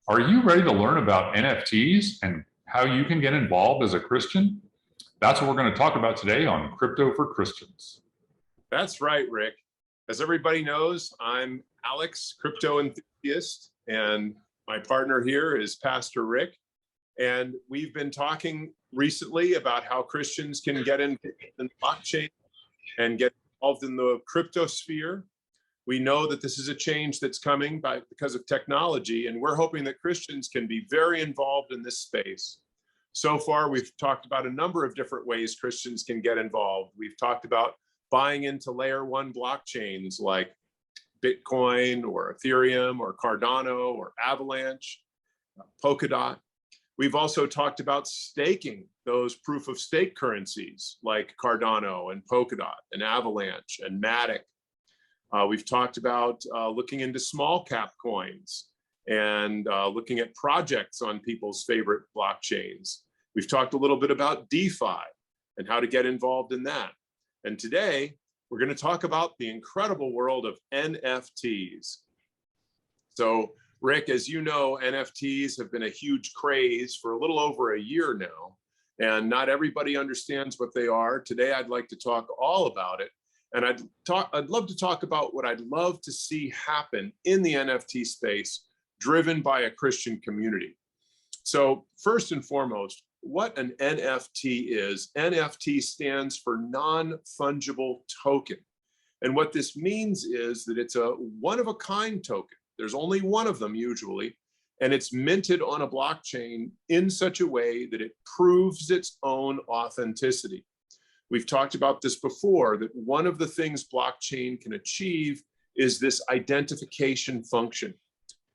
Are you ready to learn about NFTs and how you can get involved as a Christian? That's what we're going to talk about today on Crypto for Christians. That's right, Rick. As everybody knows, I'm Alex, crypto enthusiast, and my partner here is Pastor Rick. And we've been talking recently about how Christians can get in blockchain and get involved in the crypto sphere. We know that this is a change that's coming because of technology, and we're hoping that Christians can be very involved in this space. So far, we've talked about a number of different ways Christians can get involved. We've talked about buying into layer one blockchains like Bitcoin or Ethereum or Cardano or Avalanche, Polkadot. We've also talked about staking those proof of stake currencies like Cardano and Polkadot and Avalanche and Matic. We've talked about looking into small cap coins and looking at projects on people's favorite blockchains. We've talked a little bit about DeFi and how to get involved in that. And today, we're going to talk about the incredible world of NFTs. So, Rick, as you know, NFTs have been a huge craze for a little over a year now, and not everybody understands what they are. Today, I'd like to talk all about it. And I'd love to talk about what I'd love to see happen in the NFT space, driven by a Christian community. So first and foremost, what an NFT is. NFT stands for Non-Fungible Token. And what this means is that it's a one-of-a-kind token. There's only one of them usually, and it's minted on a blockchain in such a way that it proves its own authenticity. We've talked about this before, that one of the things blockchain can achieve is this identification function.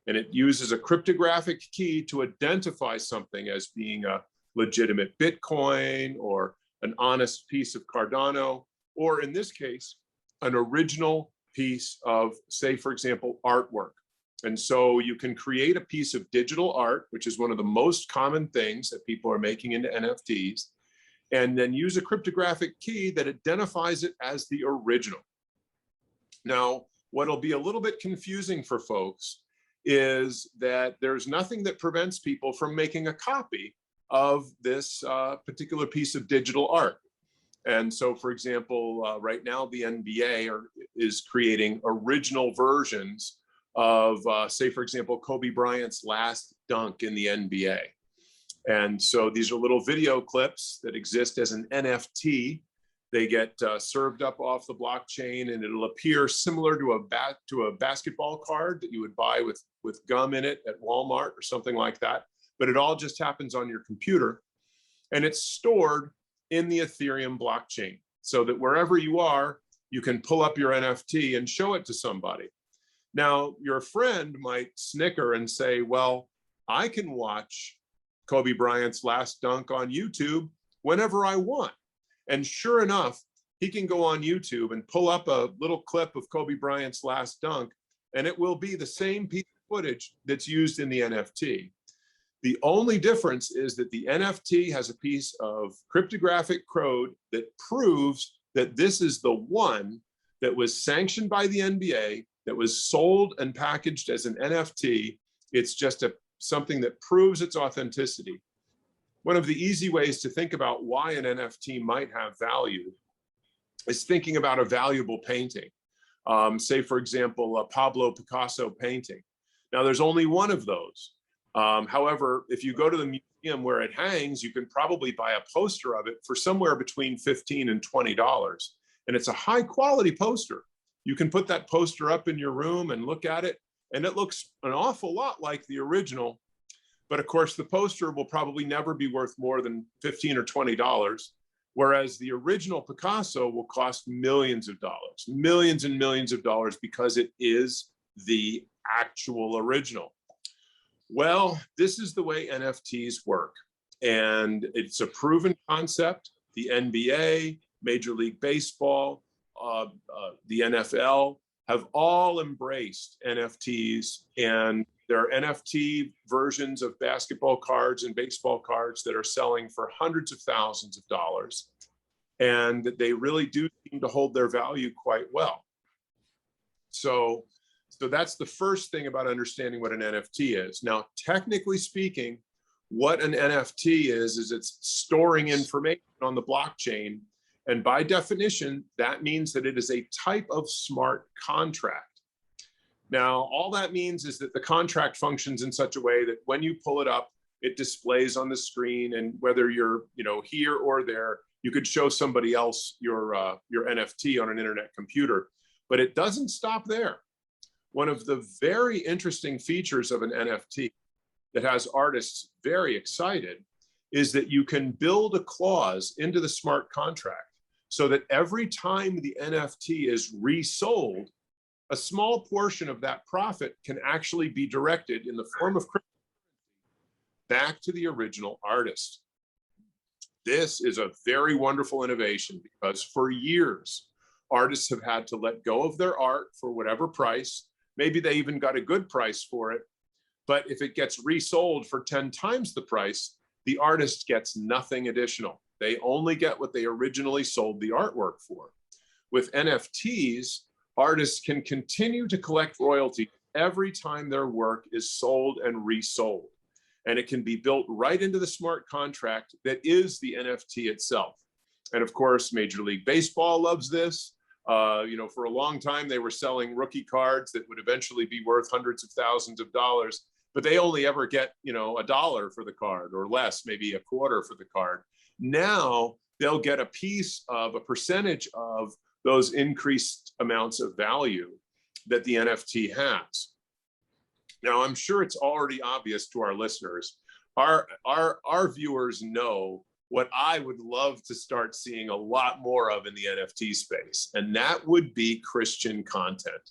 And it uses a cryptographic key to identify something as being a legitimate Bitcoin or an honest piece of Cardano, or in this case, an original piece of, say, for example, artwork. And so you can create a piece of digital art, which is one of the most common things that people are making into NFTs, and then use a cryptographic key that identifies it as the original. Now, what'll be a little bit confusing for folks is that there's nothing that prevents people from making a copy of this particular piece of digital art. And so, for example, right now the NBA is creating original versions of, say, for example, Kobe Bryant's last dunk in the NBA. And so these are little video clips that exist as an NFT. They get served up off the blockchain, and it'll appear similar to a basketball card that you would buy with gum in it at Walmart or something like that. But it all just happens on your computer, and it's stored in the Ethereum blockchain so that wherever you are, you can pull up your NFT and show it to somebody. Now, your friend might snicker and say, well, I can watch Kobe Bryant's last dunk on YouTube whenever I want. And sure enough, he can go on YouTube and pull up a little clip of Kobe Bryant's last dunk, and it will be the same piece of footage that's used in the NFT. The only difference is that the NFT has a piece of cryptographic code that proves that this is the one that was sanctioned by the NBA, that was sold and packaged as an NFT. It's just something that proves its authenticity. One of the easy ways to think about why an NFT might have value is thinking about a valuable painting. Say, for example, a Pablo Picasso painting. Now, there's only one of those. However, if you go to the museum where it hangs, you can probably buy a poster of it for somewhere between $15 and $20. And it's a high quality poster. You can put that poster up in your room and look at it, and it looks an awful lot like the original. But of course, the poster will probably never be worth more than $15 or $20, whereas the original Picasso will cost millions of dollars, millions and millions of dollars, because it is the actual original. Well, this is the way NFTs work, and it's a proven concept. The NBA, Major League Baseball, the NFL have all embraced NFTs, and there are NFT versions of basketball cards and baseball cards that are selling for hundreds of thousands of dollars, and they really do seem to hold their value quite well. So So that's the first thing about understanding what an NFT is. Now, technically speaking, what an NFT is it's storing information on the blockchain. And by definition, that means that it is a type of smart contract. Now, all that means is that the contract functions in such a way that when you pull it up, it displays on the screen, and whether you're, here or there, you could show somebody else your NFT on an internet computer. But it doesn't stop there. One of the very interesting features of an NFT that has artists very excited is that you can build a clause into the smart contract so that every time the NFT is resold, a small portion of that profit can actually be directed in the form of crypto back to the original artist. This is a very wonderful innovation because for years, artists have had to let go of their art for whatever price. Maybe they even got a good price for it. But if it gets resold for 10 times the price, the artist gets nothing additional. They only get what they originally sold the artwork for. With NFTs, artists can continue to collect royalty every time their work is sold and resold. And it can be built right into the smart contract that is the NFT itself. And of course, Major League Baseball loves this. For a long time, they were selling rookie cards that would eventually be worth hundreds of thousands of dollars, but they only ever get, $1 for the card or less, maybe a quarter for the card. Now they'll get a piece of a percentage of those increased amounts of value that the NFT has. Now, I'm sure it's already obvious to our listeners. Our viewers know what I would love to start seeing a lot more of in the NFT space, and that would be Christian content.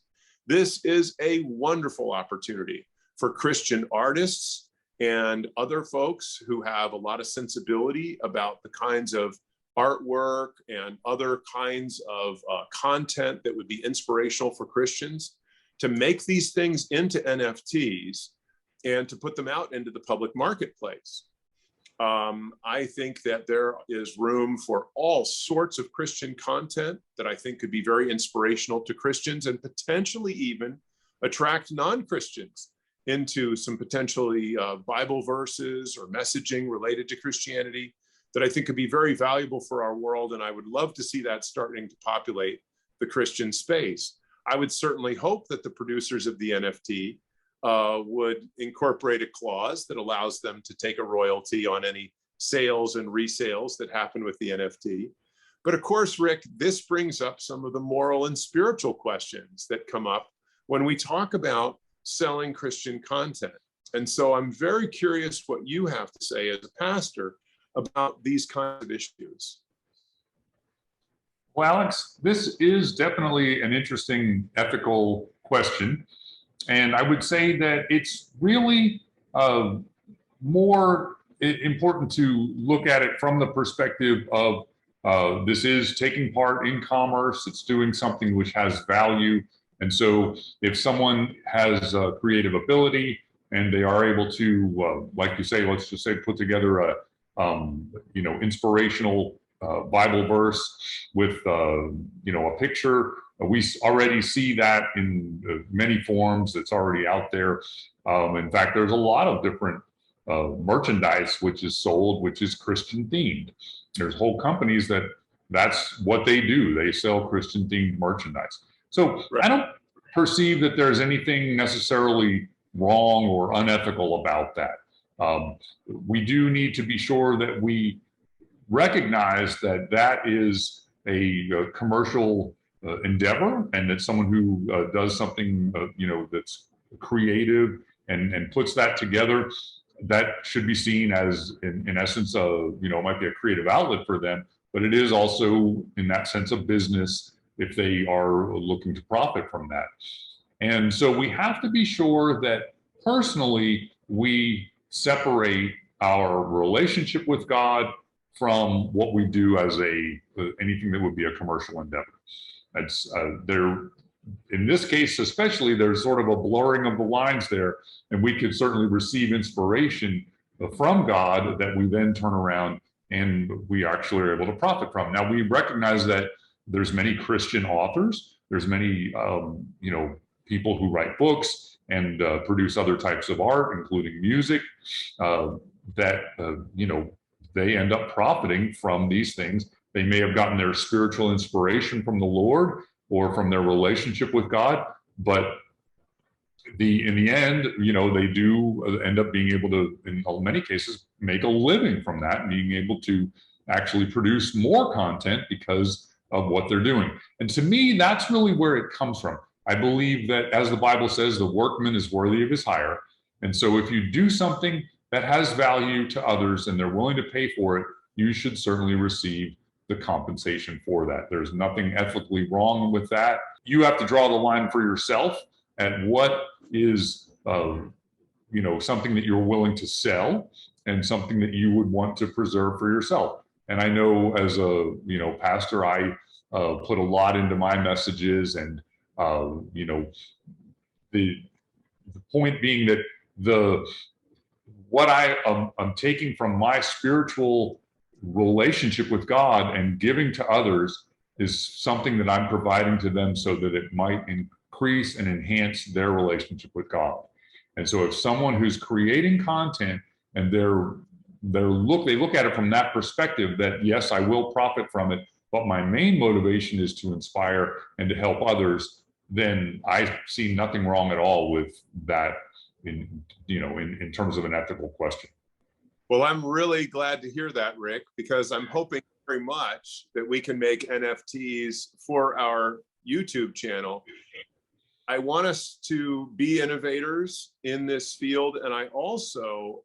This is a wonderful opportunity for Christian artists and other folks who have a lot of sensibility about the kinds of artwork and other kinds of content that would be inspirational for Christians to make these things into NFTs and to put them out into the public marketplace. I think that there is room for all sorts of Christian content that I think could be very inspirational to Christians and potentially even attract non-Christians into some potentially Bible verses or messaging related to Christianity that I think could be very valuable for our world. And I would love to see that starting to populate the Christian space. I would certainly hope that the producers of the NFT would incorporate a clause that allows them to take a royalty on any sales and resales that happen with the NFT. But of course, Rick, this brings up some of the moral and spiritual questions that come up when we talk about selling Christian content. And so I'm very curious what you have to say as a pastor about these kinds of issues. Well, Alex, this is definitely an interesting ethical question. And I would say that it's really more important to look at it from the perspective of this is taking part in commerce. It's doing something which has value. And so if someone has a creative ability and they are able to, like you say, let's just say, put together a, inspirational Bible verse with, a picture. We already see that in many forms. It's already out there. In fact, there's a lot of different merchandise which is sold, which is Christian themed. There's whole companies that's what they do. They sell Christian themed merchandise. So right. I don't perceive that there's anything necessarily wrong or unethical about that. We do need to be sure that we recognize that is a commercial endeavor, and that someone who does something that's creative and puts that together, that should be seen as in essence it might be a creative outlet for them, but it is also in that sense a business if they are looking to profit from that. And so we have to be sure that personally we separate our relationship with God from what we do as anything that would be a commercial endeavor. That's in this case especially, there's sort of a blurring of the lines there, and we could certainly receive inspiration from God that we then turn around and we actually are able to profit from. Now, we recognize that there's many Christian authors, there's many people who write books and produce other types of art, including music, that they end up profiting from these things. They may have gotten their spiritual inspiration from the Lord or from their relationship with God, but in the end, they do end up being able to, in many cases, make a living from that and being able to actually produce more content because of what they're doing. And to me, that's really where it comes from. I believe that, as the Bible says, the workman is worthy of his hire. And so if you do something that has value to others and they're willing to pay for it, you should certainly receive the compensation for that. There's nothing ethically wrong with that. You have to draw the line for yourself at what is something that you're willing to sell and something that you would want to preserve for yourself. And I know, as a pastor, I put a lot into my messages, and the point being that what I'm taking from my spiritual relationship with God and giving to others is something that I'm providing to them so that it might increase and enhance their relationship with God. And so if someone who's creating content and they look at it from that perspective, that yes, I will profit from it, but my main motivation is to inspire and to help others, then I see nothing wrong at all with that in terms of an ethical question. Well, I'm really glad to hear that, Rick, because I'm hoping very much that we can make NFTs for our YouTube channel. I want us to be innovators in this field, and I also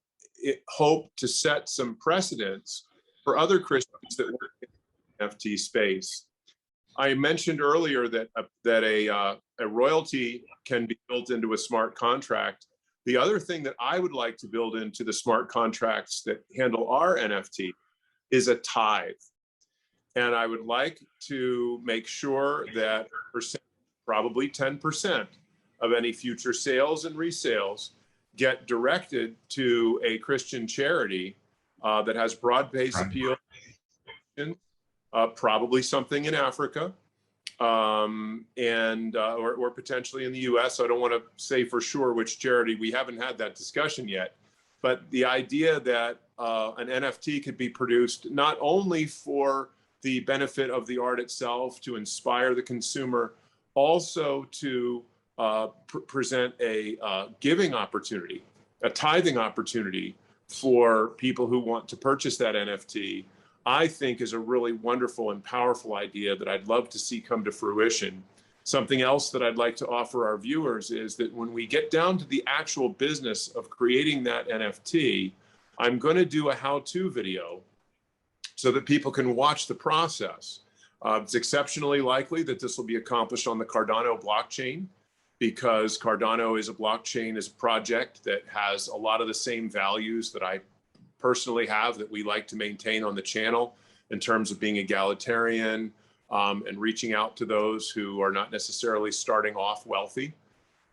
hope to set some precedents for other Christians that work in the NFT space. I mentioned earlier that a royalty can be built into a smart contract. The other thing that I would like to build into the smart contracts that handle our NFT is a tithe. And I would like to make sure that probably 10% of any future sales and resales get directed to a Christian charity that has broad-based appeal, probably something in Africa, or potentially in the US. I don't want to say for sure which charity. We haven't had that discussion yet. But the idea that an NFT could be produced not only for the benefit of the art itself, to inspire the consumer, also to present a giving opportunity, a tithing opportunity for people who want to purchase that NFT, I think is a really wonderful and powerful idea that I'd love to see come to fruition. Something else that I'd like to offer our viewers is that when we get down to the actual business of creating that NFT, I'm going to do a how-to video so that people can watch the process. It's exceptionally likely that this will be accomplished on the Cardano blockchain, because Cardano is a blockchain, is a project that has a lot of the same values that I personally have, that we like to maintain on the channel, in terms of being egalitarian and reaching out to those who are not necessarily starting off wealthy.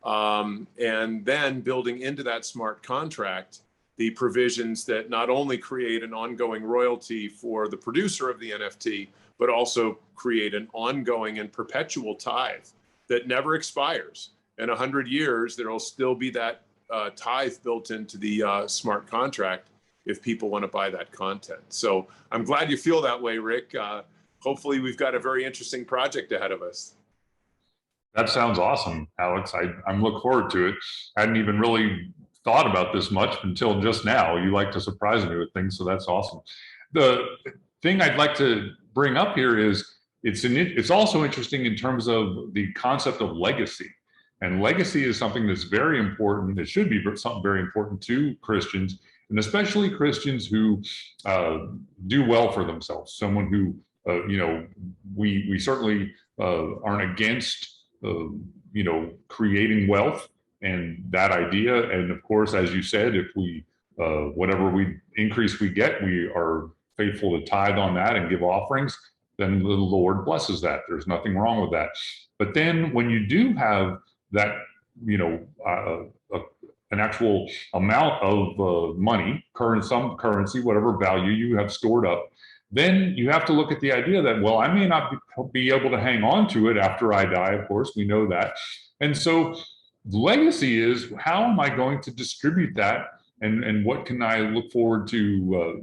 And then building into that smart contract the provisions that not only create an ongoing royalty for the producer of the NFT, but also create an ongoing and perpetual tithe that never expires. In 100 years, there will still be that tithe built into the smart contract if people want to buy that content. So I'm glad you feel that way, Rick. Hopefully we've got a very interesting project ahead of us. That sounds awesome, Alex. I'm looking forward to it. I hadn't even really thought about this much until just now. You like to surprise me with things, so that's awesome. The thing I'd like to bring up here is it's also interesting in terms of the concept of legacy. And legacy is something that's very important. It should be something very important to Christians, and especially Christians who do well for themselves. Someone who, we certainly aren't against, creating wealth and that idea. And of course, as you said, if we, whatever increase we get, we are faithful to tithe on that and give offerings, then the Lord blesses that. There's nothing wrong with that. But then when you do have that, an actual amount of money, some currency, whatever value you have stored up, then you have to look at the idea that, well, I may not be able to hang on to it after I die. Of course, we know that. And so legacy is, how am I going to distribute that? And what can I look forward to,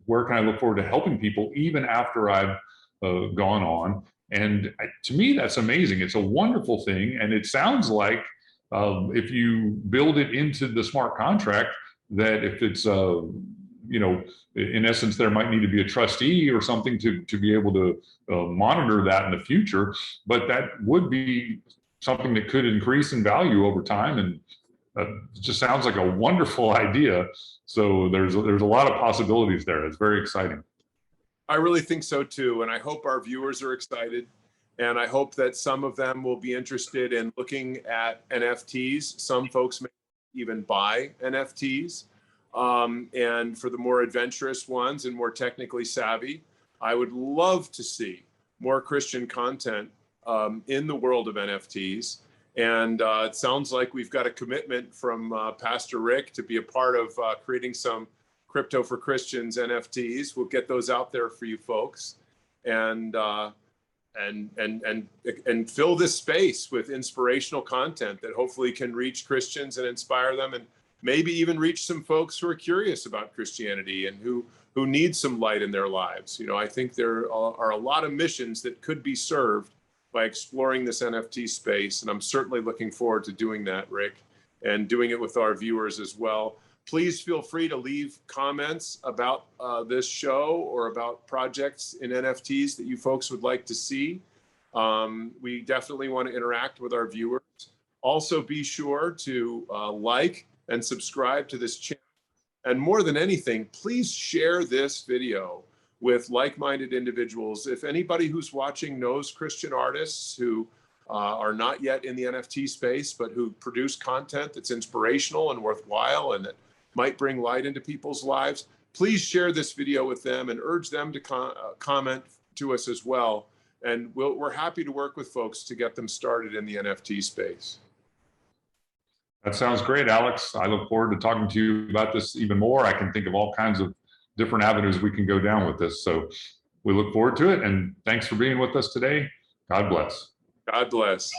where can I look forward to helping people even after I've gone on? And to me, that's amazing. It's a wonderful thing. And it sounds like if you build it into the smart contract, that if it's, in essence, there might need to be a trustee or something to be able to monitor that in the future. But that would be something that could increase in value over time. And it just sounds like a wonderful idea. So there's a lot of possibilities there. It's very exciting. I really think so too. And I hope our viewers are excited. And I hope that some of them will be interested in looking at NFTs. Some folks may even buy NFTs. And for the more adventurous ones and more technically savvy, I would love to see more Christian content in the world of NFTs. And it sounds like we've got a commitment from Pastor Rick to be a part of creating some Crypto for Christians NFTs. We'll get those out there for you folks, and fill this space with inspirational content that hopefully can reach Christians and inspire them, and maybe even reach some folks who are curious about Christianity and who need some light in their lives. I think there are a lot of missions that could be served by exploring this NFT space. And I'm certainly looking forward to doing that, Rick, and doing it with our viewers as well. Please feel free to leave comments about this show or about projects in NFTs that you folks would like to see. We definitely want to interact with our viewers. Also, be sure to like and subscribe to this channel. And more than anything, please share this video with like-minded individuals. If anybody who's watching knows Christian artists who are not yet in the NFT space, but who produce content that's inspirational and worthwhile and that might bring light into people's lives, please share this video with them and urge them to comment to us as well. And we're happy to work with folks to get them started in the NFT space. That sounds great, Alex. I look forward to talking to you about this even more. I can think of all kinds of different avenues we can go down with this. So we look forward to it. And thanks for being with us today. God bless. God bless.